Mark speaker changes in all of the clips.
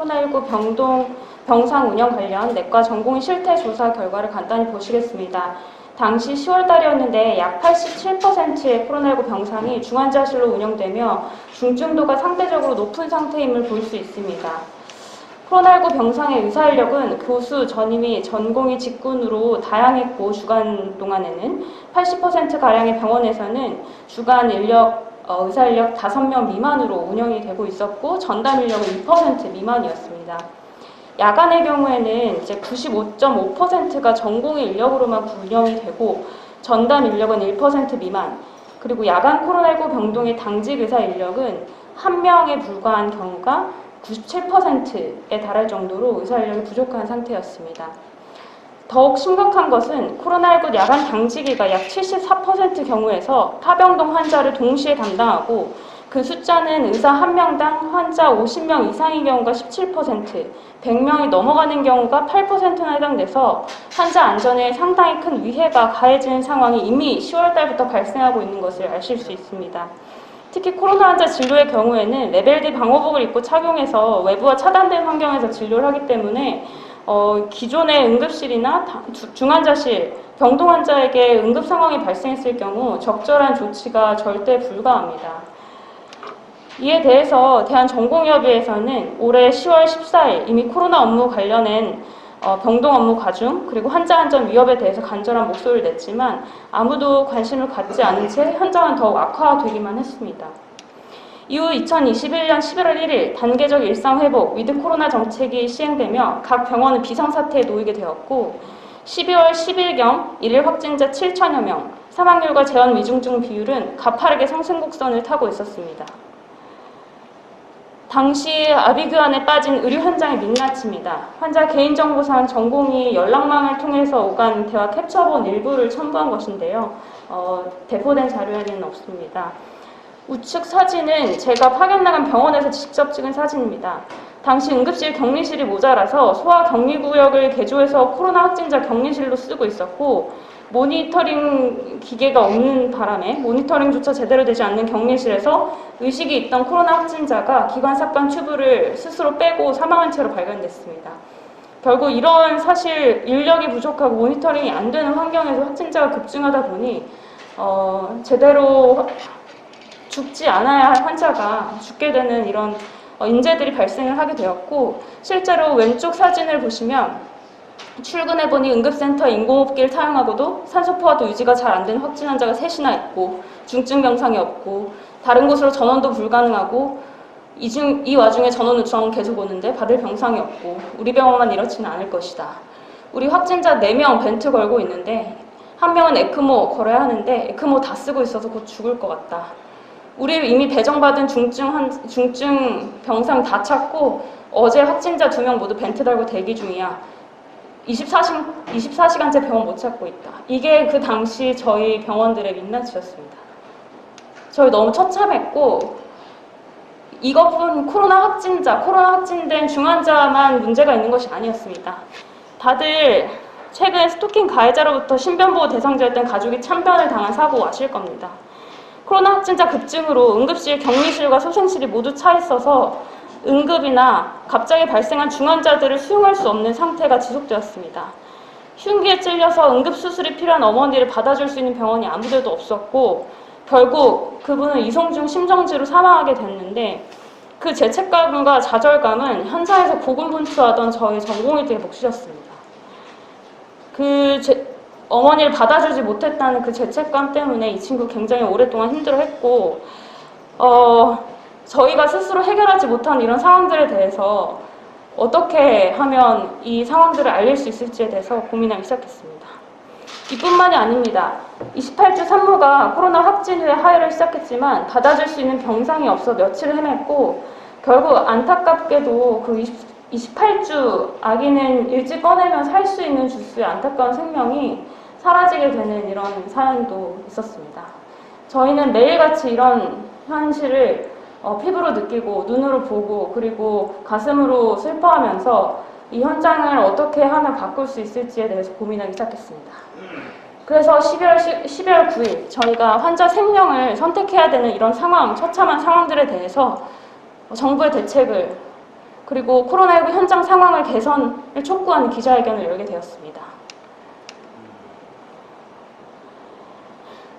Speaker 1: 코로나19 병상 운영 관련 내과 전공의 실태 조사 결과를 간단히 보시겠습니다. 당시 10월달이었는데 약 87%의 코로나19 병상이 중환자실로 운영되며 중증도가 상대적으로 높은 상태임을 볼 수 있습니다. 코로나19 병상의 의사 인력은 교수, 전임의, 전공의 직군으로 다양했고 주간 동안에는 80%가량의 병원에서는 주간 인력 의사 인력 5명 미만으로 운영이 되고 있었고 전담 인력은 2% 미만이었습니다. 야간의 경우에는 이제 95.5%가 전공의 인력으로만 운영이 되고 전담 인력은 1% 미만, 그리고 야간 코로나19 병동의 당직 의사 인력은 1명에 불과한 경우가 97%에 달할 정도로 의사 인력이 부족한 상태였습니다. 더욱 심각한 것은 코로나19 야간 당직의가 약 74% 경우에서 타병동 환자를 동시에 담당하고 그 숫자는 의사 1명당 환자 50명 이상인 경우가 17%, 100명이 넘어가는 경우가 8%나 해당돼서 환자 안전에 상당히 큰 위해가 가해지는 상황이 이미 10월 달부터 발생하고 있는 것을 아실 수 있습니다. 특히 코로나 환자 진료의 경우에는 레벨 D 방호복을 입고 착용해서 외부와 차단된 환경에서 진료를 하기 때문에 기존의 응급실이나 중환자실, 병동 환자에게 응급 상황이 발생했을 경우 적절한 조치가 절대 불가합니다. 이에 대해서 대한전공의협의회에서는 올해 10월 14일 이미 코로나 업무 관련된 병동 업무 과중 그리고 환자 안전 위협에 대해서 간절한 목소리를 냈지만 아무도 관심을 갖지 않은 채 현장은 더욱 악화되기만 했습니다. 이후 2021년 11월 1일 단계적 일상회복 위드 코로나 정책이 시행되며 각 병원은 비상사태에 놓이게 되었고 12월 10일경 일일 확진자 7천여 명, 사망률과 재원 위중증 비율은 가파르게 상승 곡선을 타고 있었습니다. 당시 아비규환에 빠진 의료 현장의 민낯입니다. 환자 개인정보상 전공의 연락망을 통해서 오간 대화 캡처본 일부를 첨부한 것인데요. 배포된 자료에는 없습니다. 우측 사진은 제가 파견 나간 병원에서 직접 찍은 사진입니다. 당시 응급실 격리실이 모자라서 소아 격리구역을 개조해서 코로나 확진자 격리실로 쓰고 있었고 모니터링 기계가 없는 바람에 모니터링조차 제대로 되지 않는 격리실에서 의식이 있던 코로나 확진자가 기관삽관 튜브를 스스로 빼고 사망한 채로 발견됐습니다. 결국 이런 사실 인력이 부족하고 모니터링이 안 되는 환경에서 확진자가 급증하다 보니 제대로 죽지 않아야 할 환자가 죽게 되는 이런 인재들이 발생을 하게 되었고 실제로 왼쪽 사진을 보시면 출근해보니 응급센터 인공호흡기를 사용하고도 산소포화도 유지가 잘 안 되는 확진 환자가 3이나 있고 중증 병상이 없고 다른 곳으로 전원도 불가능하고 이 와중에 전원 요청 계속 오는데 받을 병상이 없고 우리 병원만 이렇지는 않을 것이다. 우리 확진자 4명 벤트 걸고 있는데 1명은 에크모 걸어야 하는데 에크모 다 쓰고 있어서 곧 죽을 것 같다. 우리 이미 배정받은 중증 병상 다 찼고 어제 확진자 2명 모두 벤트 달고 대기 중이야. 24시간째 병원 못 찾고 있다. 이게 그 당시 저희 병원들의 민낯이었습니다. 저희 너무 처참했고 이것뿐 코로나 확진된 중환자만 문제가 있는 것이 아니었습니다. 다들 최근 스토킹 가해자로부터 신변보호 대상자였던 가족이 참변을 당한 사고 아실 겁니다. 코로나 확진자 급증으로 응급실, 격리실과 소생실이 모두 차 있어서 응급이나 갑자기 발생한 중환자들을 수용할 수 없는 상태가 지속되었습니다. 흉기에 찔려서 응급수술이 필요한 어머니를 받아줄 수 있는 병원이 아무데도 없었고 결국 그분은 이송 중 심정지로 사망하게 됐는데 그 죄책감과 좌절감은 현장에서 고군분투하던 저희 전공의들의 몫이었습니다. 어머니를 받아주지 못했다는 그 죄책감 때문에 이 친구 굉장히 오랫동안 힘들어했고 저희가 스스로 해결하지 못한 이런 상황들에 대해서 어떻게 하면 이 상황들을 알릴 수 있을지에 대해서 고민하기 시작했습니다. 이뿐만이 아닙니다. 28주 산모가 코로나 확진 후에 하혈을 시작했지만 받아줄 수 있는 병상이 없어 며칠을 헤맸고 결국 안타깝게도 그 28주 아기는 일찍 꺼내면 살 수 있는 주수의 안타까운 생명이 사라지게 되는 이런 사연도 있었습니다. 저희는 매일같이 이런 현실을 피부로 느끼고 눈으로 보고 그리고 가슴으로 슬퍼하면서 이 현장을 어떻게 하면 바꿀 수 있을지에 대해서 고민하기 시작했습니다. 그래서 12월 9일 저희가 환자 생명을 선택해야 되는 이런 상황, 처참한 상황들에 대해서 정부의 대책을 그리고 코로나19 현장 상황을 개선을 촉구하는 기자회견을 열게 되었습니다.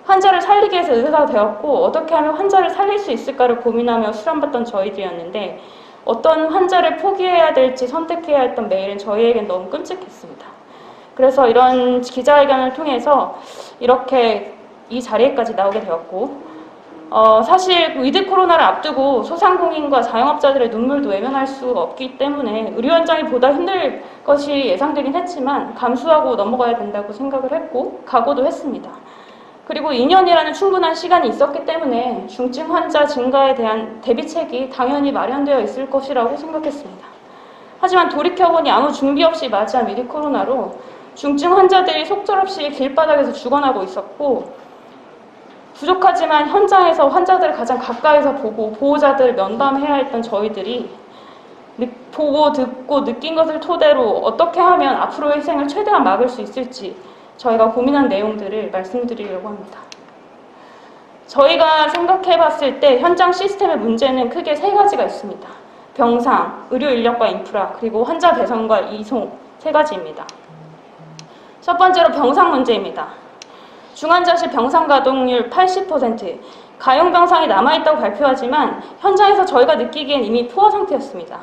Speaker 1: 환자를 살리기 위해서 의사가 되었고 어떻게 하면 환자를 살릴 수 있을까를 고민하며 수련받던 저희들이었는데 어떤 환자를 포기해야 될지 선택해야 했던 매일은 저희에겐 너무 끔찍했습니다. 그래서 이런 기자회견을 통해서 이렇게 이 자리에까지 나오게 되었고 사실 위드 코로나를 앞두고 소상공인과 자영업자들의 눈물도 외면할 수 없기 때문에 의료 현장이 보다 힘들 것이 예상되긴 했지만 감수하고 넘어가야 된다고 생각을 했고 각오도 했습니다. 그리고 2년이라는 충분한 시간이 있었기 때문에 중증 환자 증가에 대한 대비책이 당연히 마련되어 있을 것이라고 생각했습니다. 하지만 돌이켜보니 아무 준비 없이 맞이한 위드 코로나로 중증 환자들이 속절없이 길바닥에서 죽어나고 있었고 부족하지만 현장에서 환자들을 가장 가까이서 보고 보호자들을 면담해야 했던 저희들이 보고 듣고 느낀 것을 토대로 어떻게 하면 앞으로의 희생을 최대한 막을 수 있을지 저희가 고민한 내용들을 말씀드리려고 합니다. 저희가 생각해봤을 때 현장 시스템의 문제는 크게 3가지가 있습니다. 병상, 의료 인력과 인프라, 그리고 환자 배송과 이송 3가지입니다. 첫 번째로 병상 문제입니다. 중환자실 병상 가동률 80%, 가용 병상이 남아있다고 발표하지만 현장에서 저희가 느끼기엔 이미 포화 상태였습니다.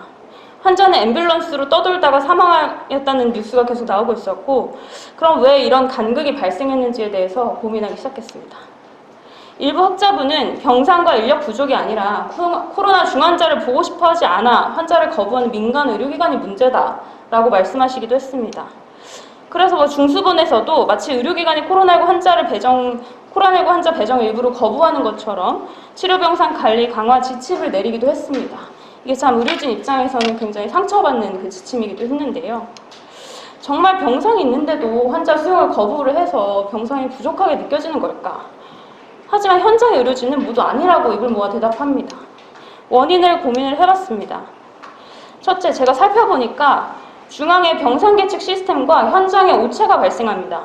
Speaker 1: 환자는 앰뷸런스로 떠돌다가 사망했다는 뉴스가 계속 나오고 있었고 그럼 왜 이런 간극이 발생했는지에 대해서 고민하기 시작했습니다. 일부 학자분은 병상과 인력 부족이 아니라 코로나 중환자를 보고 싶어 하지 않아 환자를 거부하는 민간 의료기관이 문제다라고 말씀하시기도 했습니다. 그래서 중수본에서도 마치 의료기관이 코로나19 환자 배정 일부를 거부하는 것처럼 치료병상 관리 강화 지침을 내리기도 했습니다. 이게 참 의료진 입장에서는 굉장히 상처받는 그 지침이기도 했는데요. 정말 병상이 있는데도 환자 수용을 거부를 해서 병상이 부족하게 느껴지는 걸까? 하지만 현장의 의료진은 모두 아니라고 입을 모아 대답합니다. 원인을 고민을 해봤습니다. 첫째, 제가 살펴보니까 중앙의 병상 계측 시스템과 현장에 오차가 발생합니다.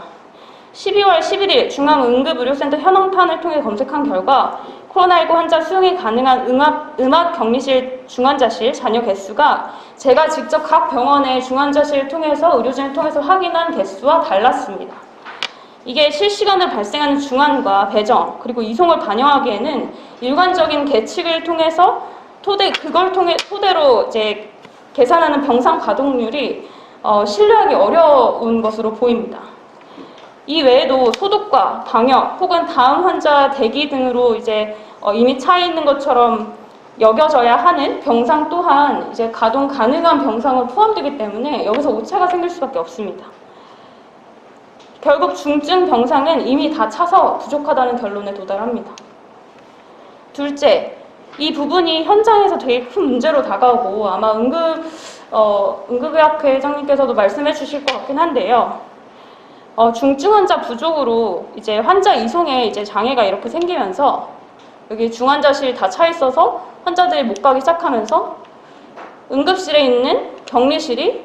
Speaker 1: 12월 11일 중앙응급의료센터 현황판을 통해 검색한 결과 코로나19 환자 수용이 가능한 음압-격리실 중환자실 잔여 개수가 제가 직접 각 병원의 중환자실을 통해서 의료진을 통해서 확인한 개수와 달랐습니다. 이게 실시간으로 발생하는 중환과 배정 그리고 이송을 반영하기에는 일관적인 계측을 통해서 그걸 토대로 이제 계산하는 병상 가동률이 신뢰하기 어려운 것으로 보입니다. 이 외에도 소독과 방역 혹은 다음 환자 대기 등으로 이제 이미 차 있는 것처럼 여겨져야 하는 병상 또한 이제 가동 가능한 병상으로 포함되기 때문에 여기서 오차가 생길 수밖에 없습니다. 결국 중증 병상은 이미 다 차서 부족하다는 결론에 도달합니다. 둘째, 이 부분이 현장에서 되게 큰 문제로 다가오고 아마 응급의학회 회장님께서도 말씀해 주실 것 같긴 한데요. 중증 환자 부족으로 이제 환자 이송에 이제 장애가 이렇게 생기면서 여기 중환자실이 다 차 있어서 환자들이 못 가기 시작하면서 응급실에 있는 격리실이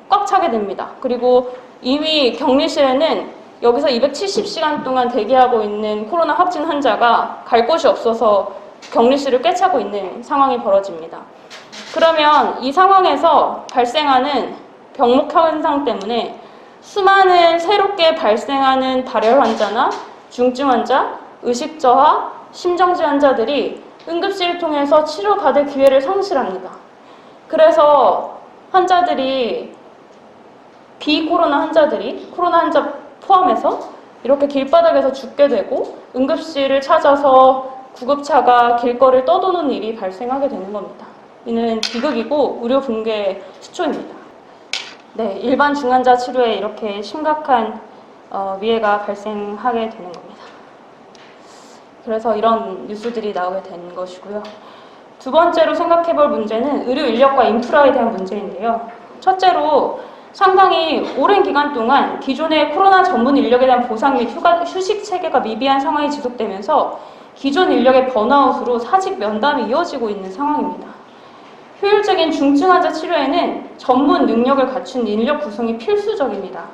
Speaker 1: 꽉 차게 됩니다. 그리고 이미 격리실에는 여기서 270시간 동안 대기하고 있는 코로나 확진 환자가 갈 곳이 없어서 격리실을 꿰차고 있는 상황이 벌어집니다. 그러면 이 상황에서 발생하는 병목 현상 때문에 수많은 새롭게 발생하는 발열 환자나 중증 환자, 의식 저하, 심정지 환자들이 응급실을 통해서 치료받을 기회를 상실합니다. 그래서 환자들이 비코로나 환자들이 코로나 환자 포함해서 이렇게 길바닥에서 죽게 되고 응급실을 찾아서 구급차가 길거리를 떠도는 일이 발생하게 되는 겁니다. 이는 비극이고 의료 붕괴의 시초입니다. 네, 일반 중환자 치료에 이렇게 심각한 위해가 발생하게 되는 겁니다. 그래서 이런 뉴스들이 나오게 된 것이고요. 두 번째로 생각해 볼 문제는 의료 인력과 인프라에 대한 문제인데요. 첫째로 상당히 오랜 기간 동안 기존의 코로나 전문 인력에 대한 보상 및 휴식 체계가 미비한 상황이 지속되면서 기존 인력의 번아웃으로 사직 면담이 이어지고 있는 상황입니다. 효율적인 중증 환자 치료에는 전문 능력을 갖춘 인력 구성이 필수적입니다.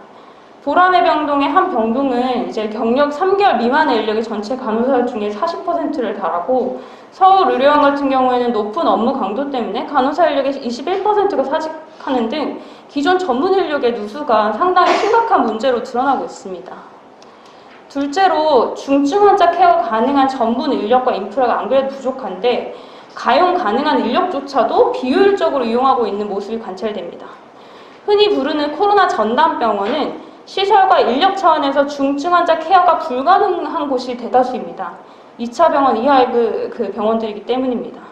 Speaker 1: 보라매병동의 한 병동은 이제 경력 3개월 미만의 인력이 전체 간호사 중에 40%를 달하고, 서울의료원 같은 경우에는 높은 업무 강도 때문에 간호사 인력의 21%가 사직하는 등 기존 전문 인력의 누수가 상당히 심각한 문제로 드러나고 있습니다. 둘째로 중증 환자 케어 가능한 전문 인력과 인프라가 안 그래도 부족한데 가용 가능한 인력조차도 비효율적으로 이용하고 있는 모습이 관찰됩니다. 흔히 부르는 코로나 전담병원은 시설과 인력 차원에서 중증 환자 케어가 불가능한 곳이 대다수입니다. 2차 병원 이하의 그 병원들이기 때문입니다.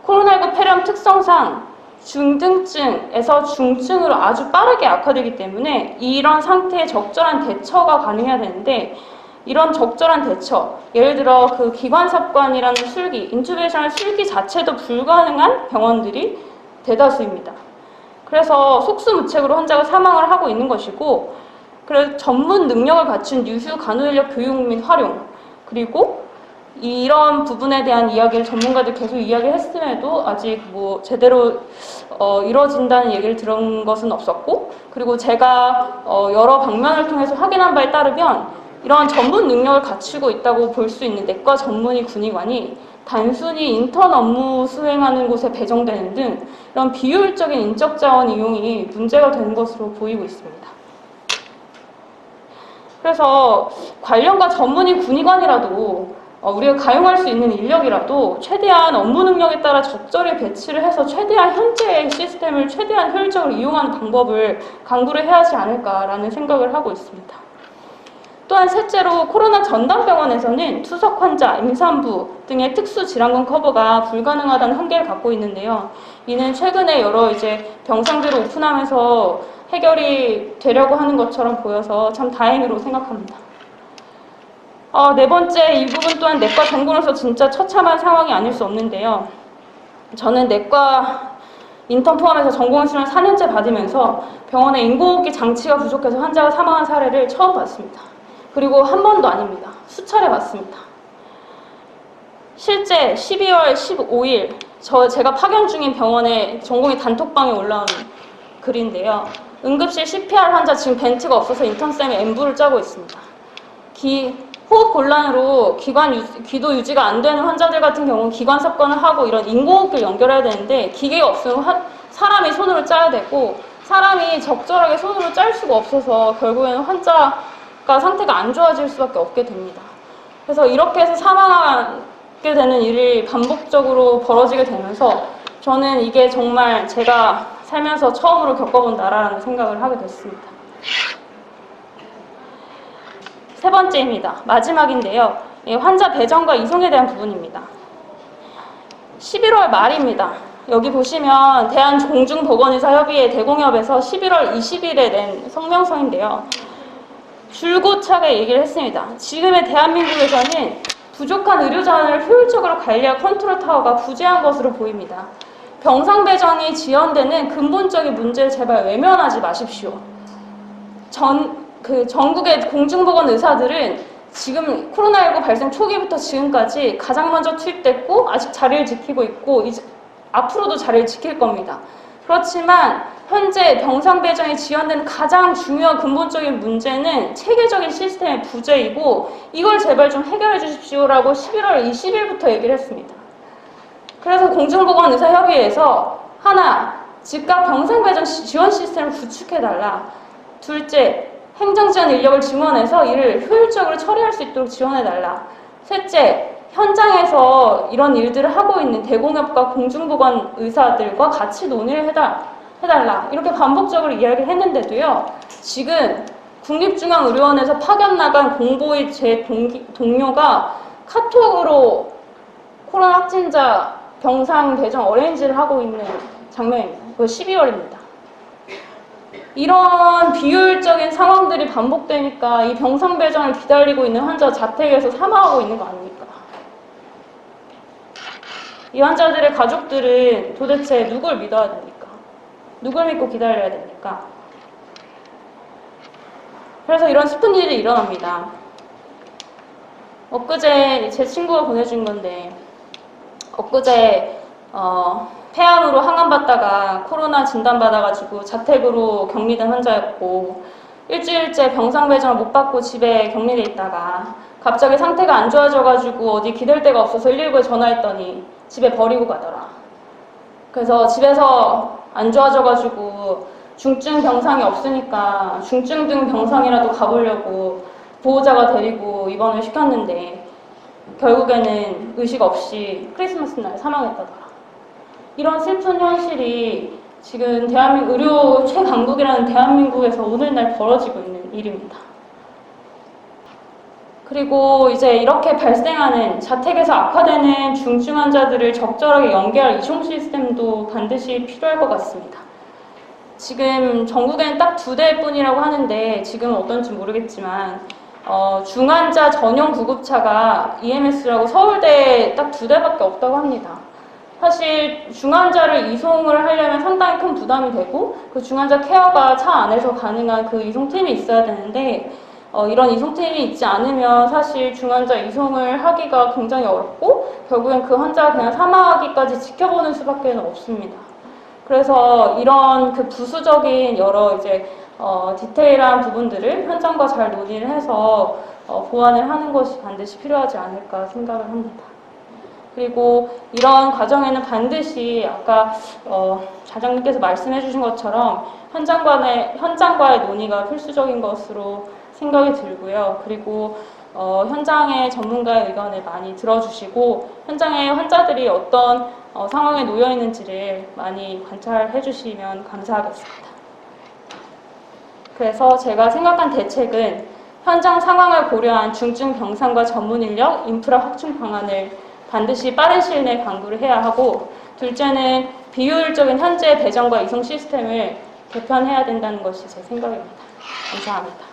Speaker 1: 코로나19 폐렴 특성상 중등증에서 중증으로 아주 빠르게 악화되기 때문에 이런 상태에 적절한 대처가 가능해야 되는데, 이런 적절한 대처, 예를 들어 그 기관삽관이라는 술기, 인투베이션의 술기 자체도 불가능한 병원들이 대다수입니다. 그래서 속수무책으로 환자가 사망을 하고 있는 것이고, 그래서 전문 능력을 갖춘 유휴 간호인력 교육 및 활용, 그리고 이런 부분에 대한 이야기를 전문가들 계속 이야기를 했음에도 아직 뭐 제대로 이루어진다는 얘기를 들은 것은 없었고, 그리고 제가 여러 방면을 통해서 확인한 바에 따르면 이런 전문 능력을 갖추고 있다고 볼 수 있는 내과 전문의 군의관이 단순히 인턴 업무 수행하는 곳에 배정되는 등 이런 비효율적인 인적 자원 이용이 문제가 되는 것으로 보이고 있습니다. 그래서 관련과 전문의 군의관이라도 우리가 가용할 수 있는 인력이라도 최대한 업무 능력에 따라 적절히 배치를 해서 최대한 현재의 시스템을 최대한 효율적으로 이용하는 방법을 강구를 해야 하지 않을까라는 생각을 하고 있습니다. 또한 셋째로 코로나 전담병원에서는 투석 환자, 임산부 등의 특수 질환군 커버가 불가능하다는 한계를 갖고 있는데요. 이는 최근에 여러 병상들을 오픈하면서 해결이 되려고 하는 것처럼 보여서 참 다행으로 생각합니다. 네 번째, 이 부분 또한 내과 전공으로서 진짜 처참한 상황이 아닐 수 없는데요. 저는 내과 인턴 포함해서 전공 수련을 4년째 받으면서 병원에 인공호흡기 장치가 부족해서 환자가 사망한 사례를 처음 봤습니다. 그리고 한 번도 아닙니다. 수차례 봤습니다. 실제 12월 15일 제가 파견 중인 병원의 전공의 단톡방에 올라온 글인데요. 응급실 CPR 환자 지금 벤트가 없어서 인턴쌤이 엠부를 짜고 있습니다. 호흡 곤란으로 기도 유지가 안 되는 환자들 같은 경우는 기관 삽관을 하고 이런 인공호흡기를 연결해야 되는데 기계가 없으면 사람이 손으로 짜야 되고, 사람이 적절하게 손으로 짤 수가 없어서 결국에는 환자가 상태가 안 좋아질 수밖에 없게 됩니다. 그래서 이렇게 해서 사망하게 되는 일이 반복적으로 벌어지게 되면서 저는 이게 정말 제가 살면서 처음으로 겪어본 나라라는 생각을 하게 됐습니다. 세 번째입니다. 마지막인데요. 환자 배정과 이송에 대한 부분입니다. 11월 말입니다. 여기 보시면 대한공중보건의사협의회 대공협에서 11월 20일에 낸 성명서인데요. 줄곧차게 얘기를 했습니다. 지금의 대한민국에서는 부족한 의료자원을 효율적으로 관리할 컨트롤 타워가 부재한 것으로 보입니다. 병상 배정이 지연되는 근본적인 문제를 제발 외면하지 마십시오. 전국의 공중보건 의사들은 지금 코로나19 발생 초기부터 지금까지 가장 먼저 투입됐고 아직 자리를 지키고 있고 이제 앞으로도 자리를 지킬 겁니다. 그렇지만 현재 병상 배정이 지연되는 가장 중요한 근본적인 문제는 체계적인 시스템의 부재이고 이걸 제발 좀 해결해 주십시오라고 11월 20일부터 얘기를 했습니다. 그래서 공중보건의사협의회에서 하나, 즉각 병상 배정 지원 시스템을 구축해달라. 둘째, 행정지원 인력을 증원해서 이를 효율적으로 처리할 수 있도록 지원해달라. 셋째, 현장에서 이런 일들을 하고 있는 대공협과 공중보건 의사들과 같이 논의를 해달라. 이렇게 반복적으로 이야기를 했는데도요. 지금 국립중앙의료원에서 파견 나간 공보의 제 동료가 카톡으로 코로나 확진자 병상 배정 어레인지를 하고 있는 장면입니다. 그거 12월입니다. 이런 비효율적인 상황들이 반복되니까 이 병상 배정을 기다리고 있는 환자 자택에서 사망하고 있는 거 아닙니까? 이 환자들의 가족들은 도대체 누굴 믿어야 됩니까? 누굴 믿고 기다려야 됩니까? 그래서 이런 슬픈 일이 일어납니다. 엊그제 제 친구가 보내준 건데, 엊그제 폐암으로 항암받다가 코로나 진단받아가지고 자택으로 격리된 환자였고, 일주일째 병상 배정을 못 받고 집에 격리돼 있다가 갑자기 상태가 안 좋아져가지고 어디 기댈 데가 없어서 119에 전화했더니 집에 버리고 가더라. 그래서 집에서 안 좋아져가지고 중증 병상이 없으니까 중증 병상이라도 가보려고 보호자가 데리고 입원을 시켰는데 결국에는 의식 없이 크리스마스 날 사망했다더라. 이런 슬픈 현실이 지금 대한민국 의료 최강국이라는 대한민국에서 오늘날 벌어지고 있는 일입니다. 그리고 이제 이렇게 발생하는 자택에서 악화되는 중증 환자들을 적절하게 연계할 이송 시스템도 반드시 필요할 것 같습니다. 지금 전국에는 딱 2대일 뿐이라고 하는데 지금은 어떤지 모르겠지만 중환자 전용 구급차가 EMS라고 서울대에 딱 2대밖에 없다고 합니다. 사실 중환자를 이송을 하려면 상당히 큰 부담이 되고 그 중환자 케어가 차 안에서 가능한 그 이송팀이 있어야 되는데 이런 이송팀이 있지 않으면 사실 중환자 이송을 하기가 굉장히 어렵고 결국엔 그 환자가 그냥 사망하기까지 지켜보는 수밖에 없습니다. 그래서 이런 그 부수적인 여러 이제 디테일한 부분들을 현장과 잘 논의를 해서 보완을 하는 것이 반드시 필요하지 않을까 생각을 합니다. 그리고 이런 과정에는 반드시 아까 자장님께서 말씀해 주신 것처럼 현장과의 논의가 필수적인 것으로 생각이 들고요. 그리고 현장의 전문가의 의견을 많이 들어주시고 현장의 환자들이 어떤 상황에 놓여 있는지를 많이 관찰해 주시면 감사하겠습니다. 그래서 제가 생각한 대책은 현장 상황을 고려한 중증 병상과 전문 인력, 인프라 확충 방안을 반드시 빠른 시일 내에 강구를 해야 하고, 둘째는 비효율적인 현재 배정과 이송 시스템을 개편해야 된다는 것이 제 생각입니다. 감사합니다.